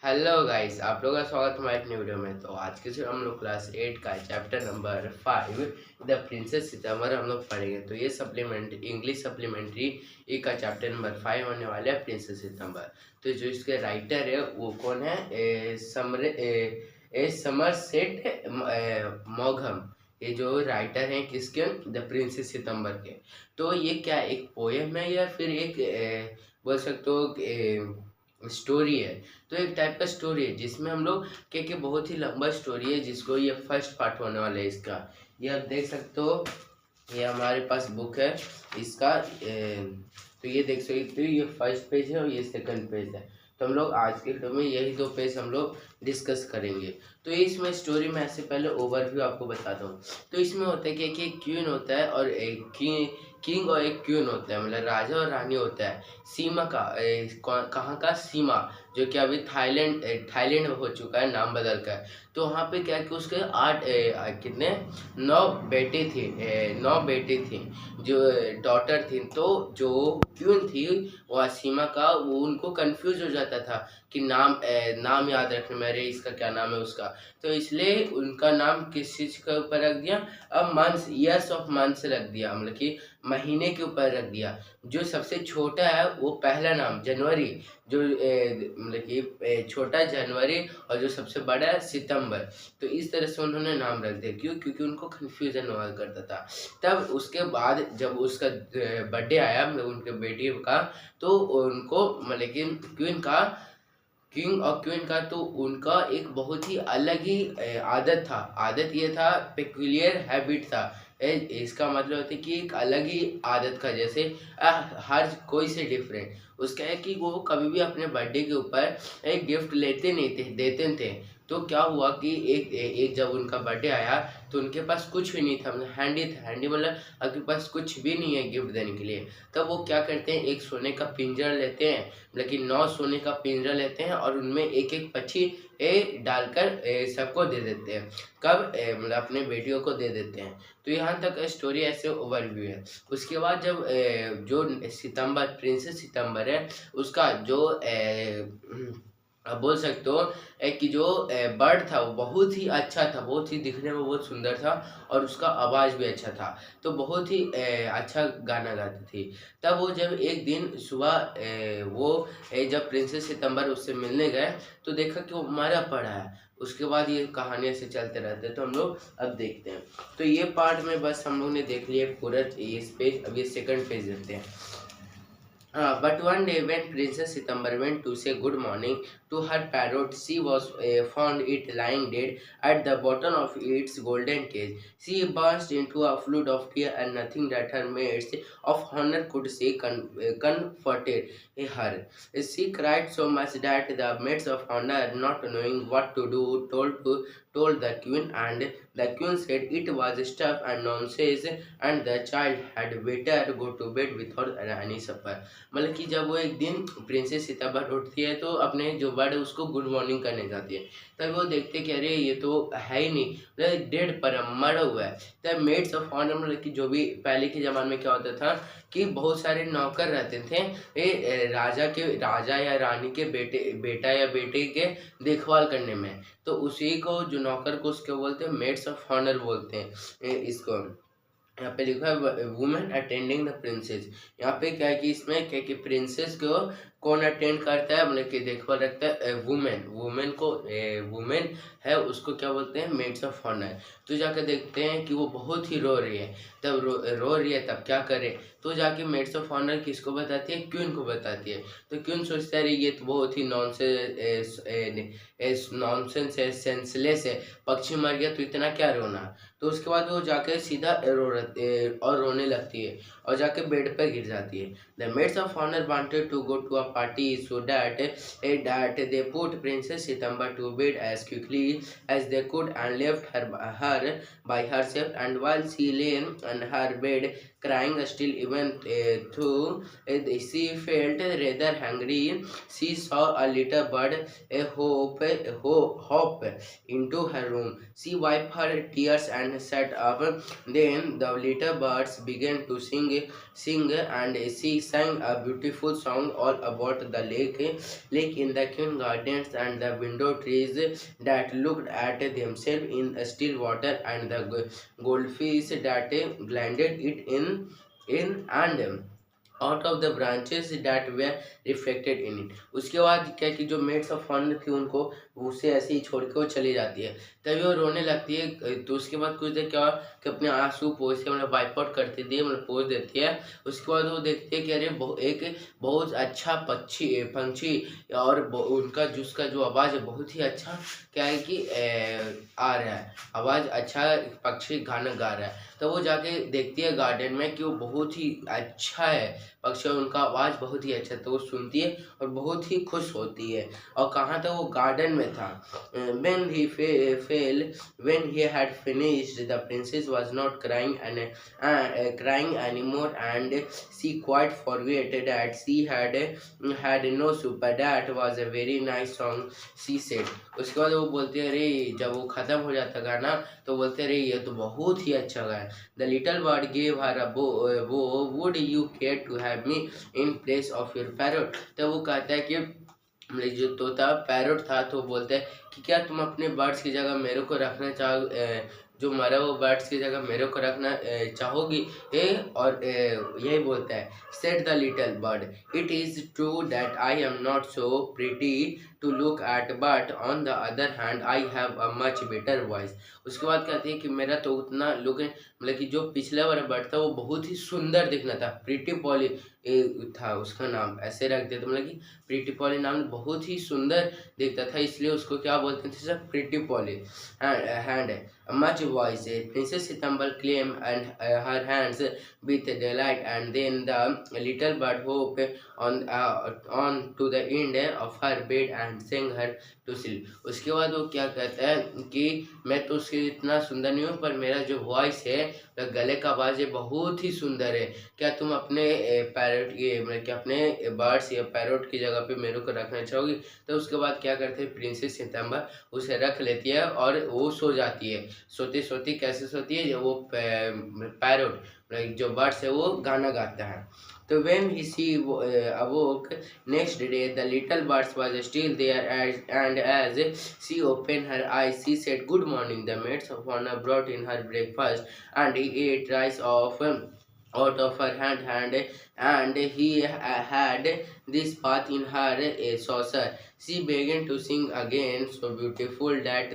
Hello guys, आप लोगों का स्वागत है हमारे एक नई वीडियो में। तो आज के से हम लोग क्लास 8 का चैप्टर नंबर 5 द प्रिंसेस सितम्बर हम लोग पढ़ेंगे। तो ये सप्लीमेंट इंग्लिश सप्लीमेंट्री ई का चैप्टर नंबर 5 होने वाला है, प्रिंसेस सितम्बर। तो जो इसके राइटर है वो कौन है? समरसेट मॉघम। ये जो राइटर हैं किसके? द प्रिंसेस सितम्बर के। तो ये क्या एक पोएम है या फिर एक बोल सकते हो स्टोरी है? तो एक टाइप का स्टोरी है जिसमें हम लोग के बहुत ही लंबा स्टोरी है, जिसको ये फर्स्ट पार्ट होने वाला है इसका। ये आप देख सकते हो, ये हमारे पास बुक है इसका। तो ये देख सकते हो, ये फर्स्ट पेज है और ये सेकंड पेज है। तो हम लोग आज के वीडियो में यही दो पेज हम लोग डिस्कस करेंगे। तो इसमें स्टोरी में ऐसे पहले ओवरव्यू आपको बताता हूँ। तो इसमें होता है कि एक क्वीन होता है और एक किंग और एक क्वीन होता है, मतलब राजा और रानी होता है। सीमा का कहाँ का? सीमा, जो कि अभी थाईलैंड में हो चुका है, नाम बदल कर। तो वहाँ पे क्या कि उसके कितने 9 बेटे थे, जो डॉटर थी। तो जो क्वीन थी वो सीमा का, वो उनको कंफ्यूज हो जाता था कि नाम याद रखने में, अरे इसका क्या नाम है उसका। तो इसलिए उनका नाम किस चीज़ के ऊपर रख दिया? अब मंथ्स, ईयर्स ऑफ मंथ्स रख दिया, मतलब कि महीने के ऊपर रख दिया। जो सबसे छोटा है वो पहला नाम जनवरी, जो मतलब कि छोटा जनवरी, और जो सबसे बड़ा है सितंबर। तो इस तरह से उन्होंने नाम रख दिया। क्यों? क्योंकि उनको कन्फ्यूजन हुआ करता था। तब उसके बाद जब उसका बर्थडे आया, मतलब उनके बेटी का, तो उनको मतलब कि क्वीन का, किंग और क्वीन का, तो उनका एक बहुत ही अलग ही आदत था। आदत ये था, पेक्यूलियर हैबिट था। इसका मतलब होता है कि एक अलग ही आदत का, जैसे हर कोई से डिफरेंट। उसका है कि वो कभी भी अपने बर्थडे के ऊपर एक गिफ्ट लेते नहीं थे, देते थे। तो क्या हुआ कि एक जब उनका बर्थडे आया तो उनके पास कुछ भी नहीं था, मतलब हैंडी था। हैंडी मतलब आपके पास कुछ भी नहीं है गिफ्ट देने के लिए। तब वो क्या करते हैं, एक सोने का पिंजरा लेते हैं, लेकिन 9 सोने का पिंजरा लेते हैं और उनमें एक एक पक्षी डालकर सबको दे देते हैं। कब? मतलब अपने बेटियों को दे देते हैं। तो यहाँ तक स्टोरी ऐसे ओवरव्यू है। उसके बाद जब जो सितंबर, प्रिंसेस सितंबर है, उसका जो आप बोल सकते हो कि जो बर्ड था वो बहुत ही अच्छा था, बहुत ही दिखने में बहुत सुंदर था, और उसका आवाज़ भी अच्छा था। तो बहुत ही अच्छा गाना गाती थी। तब वो जब एक दिन सुबह वो जब प्रिंसेस सितंबर उससे मिलने गए तो देखा कि वो मरा पड़ा है। उसके बाद ये कहानी ऐसे चलते रहते हैं। तो हम लोग अब देखते हैं। तो ये पार्ट में बस हम लोग ने देख लिया पूरा इस पेज। अब ये सेकंड पेज देखते हैं। But one day when Princess Sitambar went to say good morning to her parrot, she was found it lying dead at the bottom of its golden cage. She burst into a flood of tears, and nothing that her maids of honor could say comforted her. She cried so much that the maids of honor, not knowing what to do, told the queen, and the queen said it was stuff and nonsense, and the child had better go to bed without any supper. मतलब कि जब वो एक दिन princess सिताबा उठती है तो अपने जो बर्ड है उसको गुड मॉर्निंग करने जाती है। तब वो देखते कि अरे ये तो है ही नहीं, मतलब डेड पर मरा हुआ है। तब मेड्स ऑफ ऑनर, मतलब कि जो भी पहले के ज़माने में क्या होता था कि बहुत सारे नौकर रहते थे राजा या रानी के बेटा या बेटे के देखभाल करने में। तो उसी को, जो नौकर को, उसको बोलते हैं मेड्स ऑफ ऑनर बोलते हैं इसको। यहाँ पे लिखा है वुमेन अटेंडिंग द प्रिंसेस। यहाँ पे क्या है कि इसमें क्या कि प्रिंसेस को कौन अटेंड करता है, मतलब कि देखभाल रखता है? वुमेन। वुमेन है, उसको क्या बोलते हैं? Maids of honour. तो जाकर देखते हैं कि वो बहुत ही रो रही है। तब रो रही है, तब क्या करे? तो जाके मेड्स ऑफ ऑनर किसको बताती है? क्वीन को बताती है। तो क्वीन सोचता है ये तो बहुत ही नॉनसेंस है, सेंसलेस है, पक्षी मर गया तो इतना क्या रोना। तो उसके बाद वो जाकर सीधा और रोने लगती है और जाके बेड पर गिर जाती है। The maids of honour wanted to go to a party so that they put princess September to bed as quickly as they could and left her by herself, and while she lay on her bed crying still even though she felt rather hungry. She saw a little bird hop into her room. She wiped her tears and sat up. Then the little birds began to sing, and she sang a beautiful song all about the lake in the Queen Gardens and the window trees that looked at themselves in still water and the goldfish that glided it in and out of the branches that were reflected in it. उसके बाद क्या कि जो maids of honour थी उनको उसे ऐसे ही छोड़ के वो चली जाती है। तभी वो रोने लगती है। तो उसके बाद कुछ देर क्या हुआ कि अपने आंसू पोंछ के मतलब वाइप आउट करती थी, मतलब पोंछ देती है। उसके बाद वो देखती है कि अरे एक बहुत अच्छा पंछी और उनका जिसका जो आवाज़ है बहुत ही अच्छा क्या है कि आ रहा है, आवाज़ अच्छा पक्षी गाना गा रहा है। तो वो जाके देखती है गार्डन में कि वो बहुत ही अच्छा है पक्षी और उनका आवाज़ बहुत ही अच्छा, तो वो सुनती है और बहुत ही खुश होती है। और कहाँ था वो? गार्डन में था। when he had finished, the princess was not crying anymore, and she quite forgot that she had no super. That was a very nice song, she said. उसके बाद वो बोलते हैं, अरे जब वो ख़त्म हो जाता गाना तो बोलते अरे ये तो बहुत ही अच्छा गाया। The little bird gave her a bow. Would you care to have me in place of your parrot? तो वो कहता है कि मतलब जो तोता पैरोट था तो बोलते हैं कि क्या तुम अपने बर्ड्स की जगह मेरे को रखना जो मरा वो बर्ड्स की जगह मेरे को रखना चाहोगी? और यही बोलता है, said the little bird, it is true that I am not so pretty to look at, but on the other hand I have a much better voice. उसके बाद कहती है कि मेरा तो उतना लुक मतलब कि जो पिछले वाला बर्ड था वो बहुत ही सुंदर दिखना था, प्रीटी पॉली था उसका नाम, ऐसे रख देते मतलब कि प्रीटी पॉली नाम बहुत ही सुंदर दिखता था, इसलिए उसको क्या बोलते थे sir? Pretty poly hand much voice. Princess Sitambal claimed and her hands with delight, and then the little bird hopped on to the end of her bed and sang her to sleep. उसके बाद वो क्या कहता है कि मैं तो उसके इतना सुंदर नहीं हूँ, पर मेरा जो वॉइस है, गले का आवाज़ है बहुत ही सुंदर है। क्या तुम अपने पैरट के मतलब कि अपने बर्ड्स या पैरट की जगह पे मेरे को रखना चाहोगी? तो उसके बाद क्या करते हैं, प्रिंसेस सितंबर उसे रख लेती है और वो सो जाती है। सोती सोती कैसे सोती है? जब वो पैरट जो बर्ड्स है वो गाना गाता है। तो when she awoke next day, the little birds was still there, and as she opened her eyes, she said, "Good morning." The maids of honor brought in her breakfast, and he ate rice out of her hand, and he had this path in her saucer. She began to sing again, so beautiful that